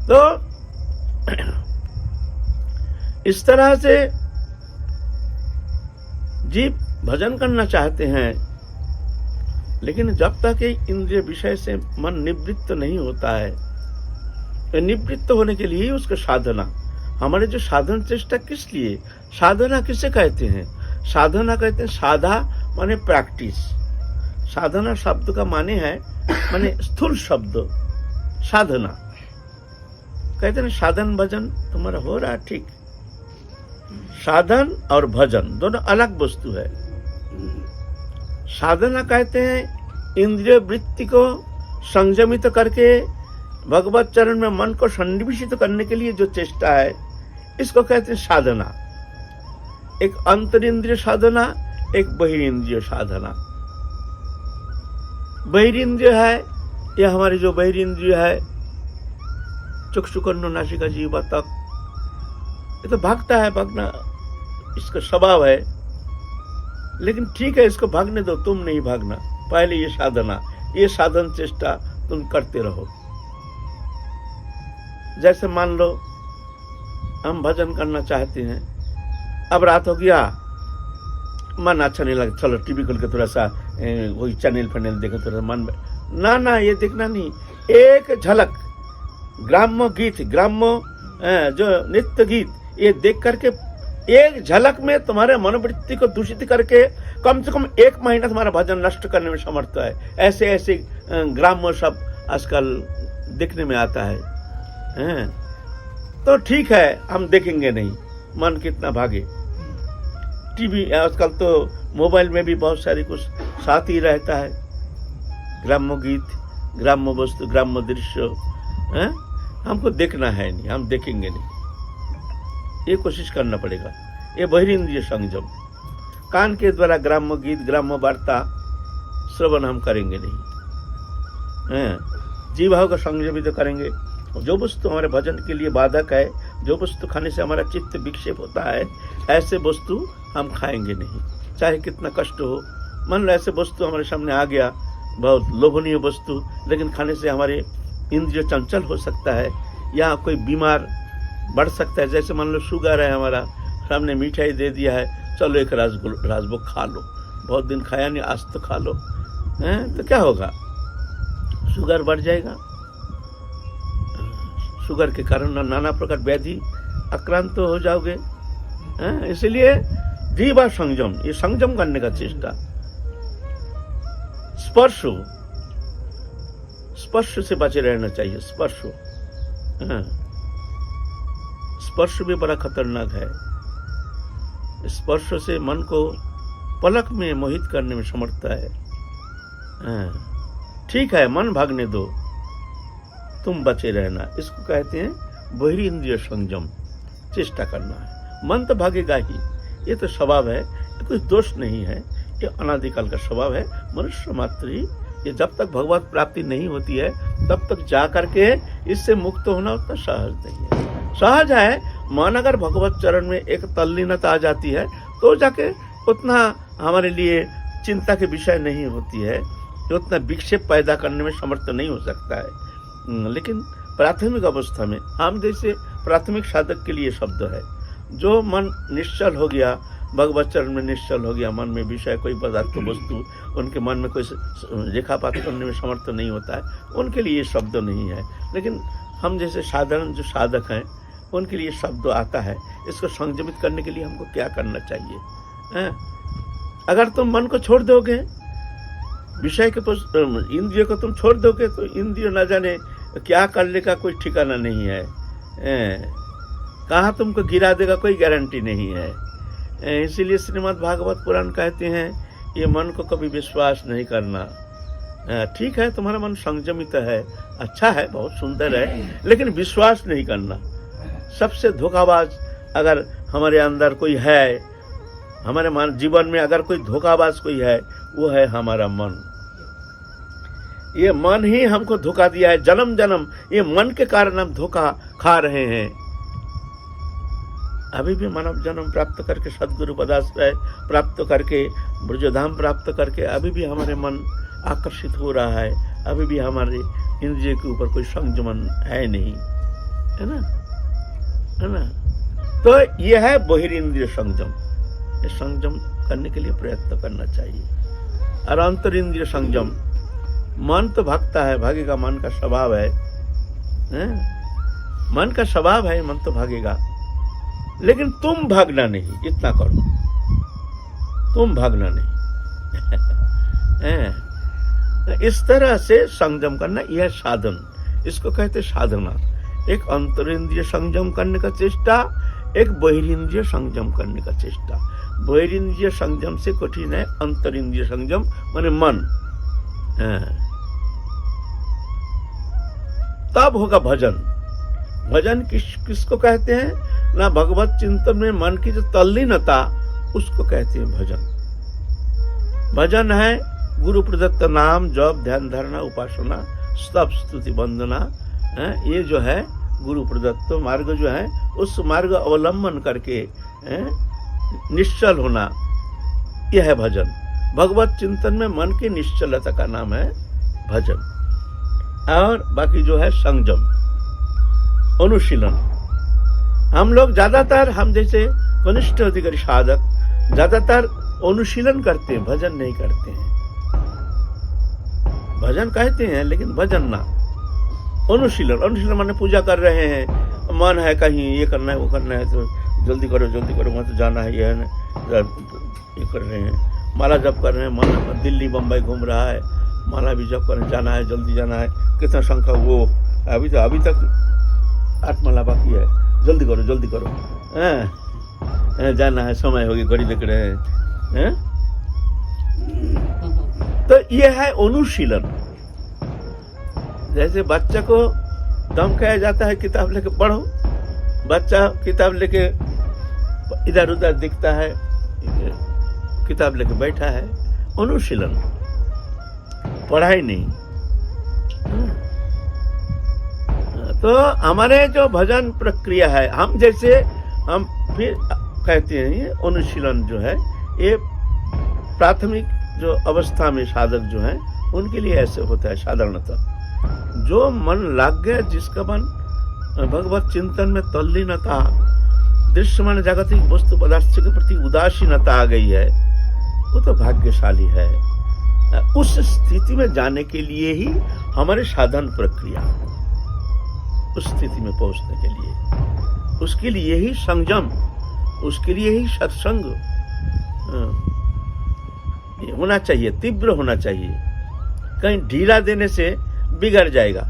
तो इस तरह से जीव भजन करना चाहते हैं, लेकिन जब तक इंद्रिय विषय से मन निवृत्त नहीं होता है, निवृत्त होने के लिए उसका साधना, हमारे जो साधन चेष्टा किस लिए, साधना किसे कहते हैं? साधना कहते हैं, साधा माने प्रैक्टिस। साधना शब्द का माने है, माने स्थूल शब्द साधना। कहते हैं साधन भजन तुम्हारा हो रहा है, ठीक। साधन और भजन दोनों अलग वस्तु है। साधना कहते हैं इंद्रिय वृत्ति को संयमित करके भगवत चरण में मन को सन्निवेशित करने के लिए जो चेष्टा है, इसको कहते हैं साधना। एक अंतरिंद्रिय साधना, एक बहिरिंद्रिय साधना। बहिरिंद्रिय है, यह हमारी जो बहिरिंद्रिय है, चक्षुकर्णो नासिका जीवा तक, ये तो भागता है, भागना इसका स्वभाव है। लेकिन ठीक है, इसको भागने दो, तुम नहीं भागना। पहले ये साधना, ये साधन चेष्टा तुम करते रहो। जैसे मान लो हम भजन करना चाहते हैं, अब रात हो गया, मन अच्छा नहीं लगा, चलो टीवी खोल के थोड़ा सा वही चैनल फैनल देखे, थोड़ा मन ना ये देखना नहीं। एक झलक ग्राम्य गीत, ग्राम्य जो नृत्य गीत, ये देख करके एक झलक में तुम्हारे मनोवृत्ति को दूषित करके कम से कम 1 महीना तुम्हारा भजन नष्ट करने में समर्थ है। ऐसे ऐसे ग्राम्य सब आजकल देखने में आता है। तो ठीक है, हम देखेंगे नहीं, मन कितना भागे। टीवी आजकल तो मोबाइल में भी बहुत सारी कुछ साथ ही रहता है, ग्राम्य गीत, ग्राम्य वस्तु, ग्राम्य दृश्य। हमको देखना है नहीं, हम देखेंगे नहीं, ये कोशिश करना पड़ेगा। ये बहिरिंद्रिय संयम, कान के द्वारा ग्राम्य गीत, ग्राम्य वार्ता श्रवण हम करेंगे नहीं। जीवाओं का संयमित करेंगे। जो वस्तु हमारे भजन के लिए बाधक है, जो वस्तु खाने से हमारा चित्त विक्षेप होता है, ऐसे वस्तु हम खाएंगे नहीं, चाहे कितना कष्ट हो। मान लो ऐसे वस्तु हमारे सामने आ गया, बहुत लोभनीय वस्तु, लेकिन खाने से हमारे इंद्रिय चंचल हो सकता है, या कोई बीमार बढ़ सकता है। जैसे मान लो शुगर है, हमारा सामने मिठाई दे दिया है, चलो एक राजभोग खा लो, बहुत दिन खाया नहीं, आज तो खा लो, तो क्या होगा? शुगर बढ़ जाएगा। शुगर के कारण नाना प्रकार व्याधि आक्रांत हो जाओगे। इसलिए जीवा संयम, ये संयम करने का चेष्टा। स्पर्श से बचे रहना चाहिए। स्पर्श भी बड़ा खतरनाक है। स्पर्श से मन को पलक में मोहित करने में समर्थता है। ठीक है, मन भागने दो, तुम बचे रहना, इसको कहते हैं बहिरिंद्रिय संयम। चेष्टा करना है, मन तो भागेगा ही, ये तो स्वभाव है, ये कोई दोष नहीं है, ये अनादिकाल का स्वभाव है। मनुष्य मात्र ही, ये जब तक भगवत प्राप्ति नहीं होती है तब तक जा करके इससे मुक्त होना उतना सहज नहीं है। सहज है, मन अगर भगवत चरण में एक तल्लीनता आ जाती है तो जाके उतना हमारे लिए चिंता के विषय नहीं होती है, उतना विक्षेप पैदा करने में समर्थ नहीं हो सकता है। लेकिन प्राथमिक अवस्था में हम जैसे प्राथमिक साधक के लिए शब्द है, जो मन निश्चल हो गया, भगवत चरण में निश्चल हो गया, मन में विषय कोई पदार्थ वस्तु उनके मन में कोई रेखापात करने में समर्थ नहीं होता है, उनके लिए ये शब्द नहीं है। लेकिन हम जैसे साधारण जो साधक हैं उनके लिए शब्द आता है। इसको संयमित करने के लिए हमको क्या करना चाहिए? अगर तुम मन को छोड़ दोगे, विषय के इंद्रिय को तुम छोड़ दोगे, तो इंद्रिय न जाने क्या करने का कोई ठिकाना नहीं है। कहाँ तुमको गिरा देगा कोई गारंटी नहीं है। इसीलिए श्रीमद् भागवत पुराण कहते हैं ये मन को कभी विश्वास नहीं करना। ठीक है, तुम्हारा मन संयमित है, अच्छा है, बहुत सुंदर है, लेकिन विश्वास नहीं करना। सबसे धोखाबाज अगर हमारे अंदर कोई है, हमारे जीवन में अगर कोई धोखाबाज कोई है, वो है हमारा मन। ये मन ही हमको धोखा दिया है। जन्म जन्म ये मन के कारण हम धोखा खा रहे हैं। अभी भी मानव जन्म प्राप्त करके, सदगुरु पदाश्रय प्राप्त करके, ब्रजधाम प्राप्त करके, अभी भी हमारे मन आकर्षित हो रहा है। अभी भी हमारे इंद्रिय के ऊपर कोई संयमन है नहीं। है ना, है ना। तो यह है बहिरिंद्रिय संयम। ये संयम करने के लिए प्रयत्न करना चाहिए। और अंतरिंद्रिय संयम, मन तो भागता है, भागेगा, मन का स्वभाव है, मन का स्वभाव है, मन तो भागेगा, लेकिन तुम भागना नहीं, इतना करो, तुम भागना नहीं। इस तरह से संयम करना, यह साधन, इसको कहते साधना। एक अंतरिंद्रिय संयम करने का चेष्टा, एक बहिरिंद्रिय संयम करने का चेष्टा। बहिरिंद्रिय संयम से कठिन है अंतरिंद्रिय संयम, माने मन। तब होगा भजन। भजन किसको कहते हैं ना, भगवत चिंतन में मन की जो तल्लीनता, उसको कहते हैं भजन। भजन है गुरु प्रदत्त नाम, जप, ध्यान, धारणा, उपासना, स्तव, स्तुति, वंदना। ये जो है गुरु प्रदत्त मार्ग जो है, उस मार्ग अवलंबन करके निश्चल होना, यह है भजन। भगवत चिंतन में मन की निश्चलता का नाम है भजन। और बाकी जो है संयम, अनुशीलन। हम लोग ज्यादातर, हम जैसे कनिष्ठ अधिकारी साधक ज्यादातर अनुशीलन करते हैं, भजन नहीं करते हैं। भजन कहते हैं लेकिन भजन ना, अनुशीलन। अनुशीलन माने पूजा कर रहे हैं, मन है कहीं ये करना है वो करना है, तो जल्दी करो वहां तो जाना है, ये है ना, ये कर रहे हैं। माला जप कर रहे हैं, मन दिल्ली बम्बई घूम रहा है, माला भी जप करने जाना है, जल्दी जाना है, कितना संख्या वो अभी तक 8 माला बाकी है, जल्दी करो, जाना है, समय हो गया, घड़ी देख रहे हैं। तो ये है अनुशीलन। जैसे बच्चा को धमकाया जाता है किताब लेके पढ़ो, बच्चा किताब लेके इधर उधर दिखता है, किताब लेके बैठा है, अनुशीलन, पढ़ाई नहीं। तो हमारे जो भजन प्रक्रिया है, हम फिर कहते हैं ये अनुशीलन जो है, ये प्राथमिक जो अवस्था में साधक जो है उनके लिए ऐसे होता है साधारणतः। जो मन लाग गया, जिसका मन भगवत चिंतन में तल्लीनता, दृश्यमान जागतिक वस्तु पदार्थ के प्रति उदासीनता आ गई है, वो तो भाग्यशाली है। उस स्थिति में जाने के लिए ही हमारे साधन प्रक्रिया, उस स्थिति में पहुंचने के लिए, उसके लिए ही संयम, उसके लिए ही सत्संग होना चाहिए, तीव्र होना चाहिए। कहीं ढीला देने से बिगड़ जाएगा।